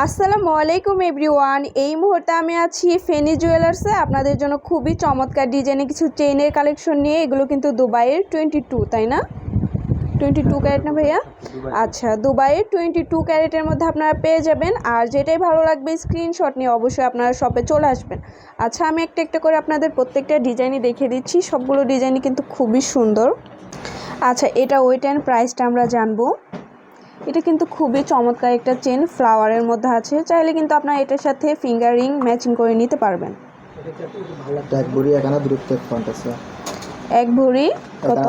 আসসালামু আলাইকুম এভরিওয়ান। এই মুহূর্তে আমি আছি ফেনী জুয়েলার্সে আপনাদের জন্য খুবই চমৎকার ডিজাইনে কিছু চেইনের কালেকশন নিয়ে। এগুলো কিন্তু দুবাইয়ের 22, তাই না? 22 ক্যারেট না ভাইয়া? আচ্ছা, দুবাইয়ের 22 ক্যারেটের মধ্যে আপনারা পেয়ে যাবেন। আর যেটাই ভালো লাগবে স্ক্রিনশট নিয়ে অবশ্যই আপনারা শপে চলে আসবেন। আচ্ছা, আমি একটা একটা করে আপনাদের প্রত্যেকটা ডিজাইনই দেখিয়ে দিচ্ছি। সবগুলো ডিজাইনই কিন্তু খুবই সুন্দর। আচ্ছা, এটা ওয়েট অ্যান্ড প্রাইসটা আমরা জানবো। এটা কিন্তু খুবই চমৎকার একটা চেন, ফ্লাওয়ারের মধ্যে আছে। চাইলে কিন্তু আপনারা এটার সাথে ফিঙ্গার রিং ম্যাচিং করে নিতে পারবেন। এক ভরি 1 আনা দূরত্বে 1 পয়েন্ট আছে। এক ভরি কত?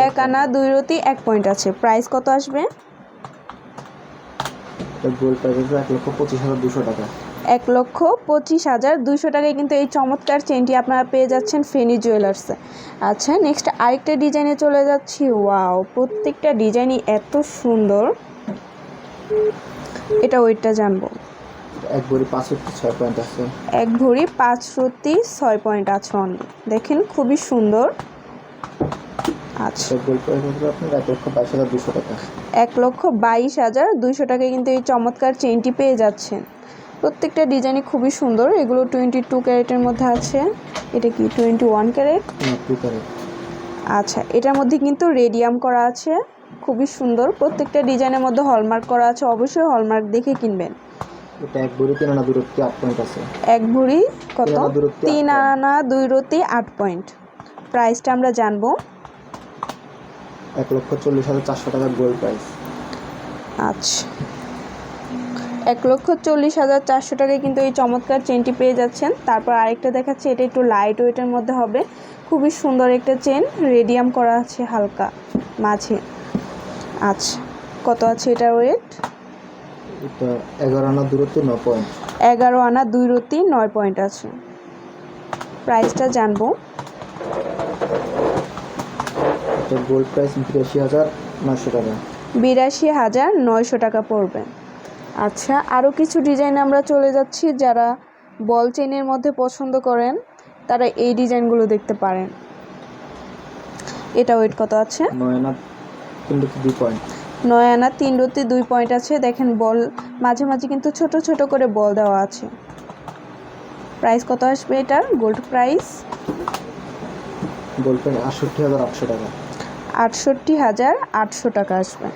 1 আনা 2 রতি 1 পয়েন্ট আছে। প্রাইস কত আসবে? গোল্ড প্রাইস আছে 1,25,200 টাকা। 1,25,200 টাকায় কিন্তু এই চমৎকার চেনটি আপনারা পেয়ে যাচ্ছেন ফেনী জুয়েলার্সে। আচ্ছা, নেক্সট আরেকটা ডিজাইনে চলে যাচ্ছি। ওয়াও, প্রত্যেকটা ডিজাইনই এত সুন্দর। এটা ওয়েটটা জানবো। এক ভরি 5 রতি 6 পয়েন্ট আছে। এক ভরি 5 রতি 6 পয়েন্ট আছে অনলি। দেখেন খুবই সুন্দর। আচ্ছা, গোল্ড প্রাইস আছে আপনার 1,22,200 টাকা। 1,22,200 টাকায় কিন্তু এই চমৎকার চেইনটি পেয়ে যাচ্ছেন। প্রত্যেকটা ডিজাইনই খুবই সুন্দর। এগুলো 22 ক্যারেটের মধ্যে আছে। এটা কি 21 ক্যারেট? 2 ক্যারেট। আচ্ছা, এটার মধ্যে কিন্তু রেডিয়াম করা আছে। খুবই সুন্দর। প্রত্যেকটা ডিজাইনের মধ্যে হলমার্ক করা আছে। অবশ্যই হলমার্ক দেখে কিনবেন। এটা এক ভরি 3 আনা দূরত্বে 8 পয়েন্ট আছে। এক ভরি কত? 3 আনা 2 রতি 8 পয়েন্ট। প্রাইসটা আমরা জানবো। 1,40,400 টাকা গোল্ড প্রাইস। আচ্ছা, 1,40,400 টাকায় কিন্তু এই চমৎকার চেনটি পেয়ে যাচ্ছেন। তারপর আরেকটা দেখাচ্ছি। এটা একটু লাইট ওয়েটের মধ্যে হবে। খুবই সুন্দর একটা চেন, রেডিয়াম করা আছে হালকা মাঝে। আচ্ছা, কত আছে এটার ওয়েট? এটা 11 আনা দূরত্বে 9 পয়েন্ট। 11 আনা 2 রতি 9 পয়েন্ট আছে। প্রাইসটা জানবো। এটা গোল্ড প্রাইস 82,900 টাকা। 82,900 টাকা পড়বে। আচ্ছা, আরও কিছু ডিজাইন আমরা চলে যাচ্ছি। যারা বল চেনের মধ্যে পছন্দ করেন তারা এই ডিজাইনগুলো দেখতে পারেন। এটা ওয়েট কত আছে? 9 আনা 3 রতি 2 পয়েন্ট। 9 আনা 3 রতি 2 পয়েন্ট আছে। দেখেন বল মাঝে মাঝে কিন্তু ছোট ছোট করে বল দেওয়া আছে। প্রাইস কত আসবে এটার? গোল্ড প্রাইস গোল্ড প্রাইস 68,800 টাকা। 68,800 টাকা আসবে।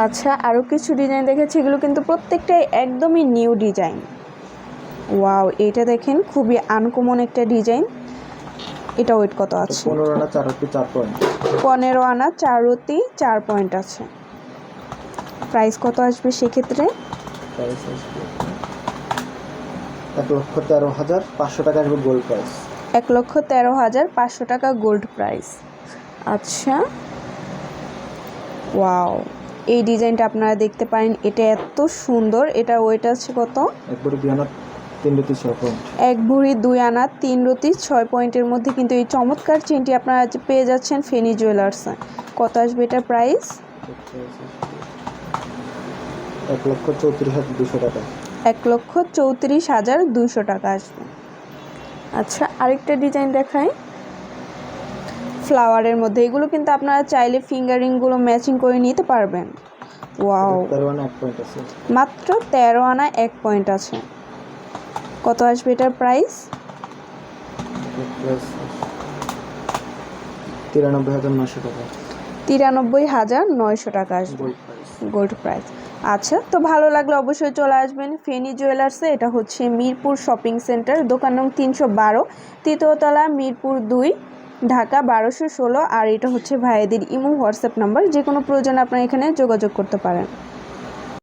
আচ্ছা, আরও কিছু ডিজাইন দেখেছি। এগুলো কিন্তু প্রত্যেকটাই একদমই নিউ ডিজাইন। ওয়াও, এটা দেখেন খুবই আনকমন একটা ডিজাইন। এটা ওয়েট কত আছে? 15 আনা 4 রতি 4 পয়েন্ট। 15 আনা 4 রতি 4 পয়েন্ট আছে। প্রাইস কত আসবে সেক্ষেত্রে? প্রাইস আসবে 1,13,500 টাকা আসবে গোল্ড প্রাইস। 1,13,500 টাকা গোল্ড প্রাইস। আচ্ছা, ওয়াও, এই ডিজাইনটা আপনারা দেখতে পারেন। এটা এত সুন্দর। এটা ওয়েট আছে কত? এক ভরি 2 আনা 3 রতি 6 পয়েন্ট। এক ভরি 2 আনা 3 রতি 6 পয়েন্টের মধ্যে কিন্তু এই চমৎকার চেনটি আপনারা পেয়ে যাচ্ছেন ফেনী জুয়েলার্সে। কত আসবে এটার প্রাইস? 1,34,200 টাকা। 1,34,200 টাকা আসবে। আচ্ছা, আরেকটা ডিজাইন দেখাই ফ্লাওয়ারের মধ্যে। এগুলো কিন্তু আপনারা চাইলে ফিঙ্গারিংগুলো ম্যাচিং করে নিতে পারবেন। ওয়াও, 13 আনা 1 পয়েন্ট আছে। মাত্র 13 আনা 1 পয়েন্ট আছে। কত আসবে এটার প্রাইস? 93,900 টাকা। 93,900 টাকা আসবে গোল্ড প্রাইস। আচ্ছা, তো ভালো লাগলে অবশ্যই চলে আসবেন ফেনী জুয়েলার্সে। এটা হচ্ছে মিরপুর শপিং সেন্টার, দোকান নং 312, তৃতীয়তলা, মিরপুর 2, ঢাকা 1216। আর এটা হচ্ছে ভাইয়াদের ইমো হোয়াটসঅ্যাপ নাম্বার। যে কোনো প্রয়োজনে আপনারা এখানে যোগাযোগ করতে পারেন।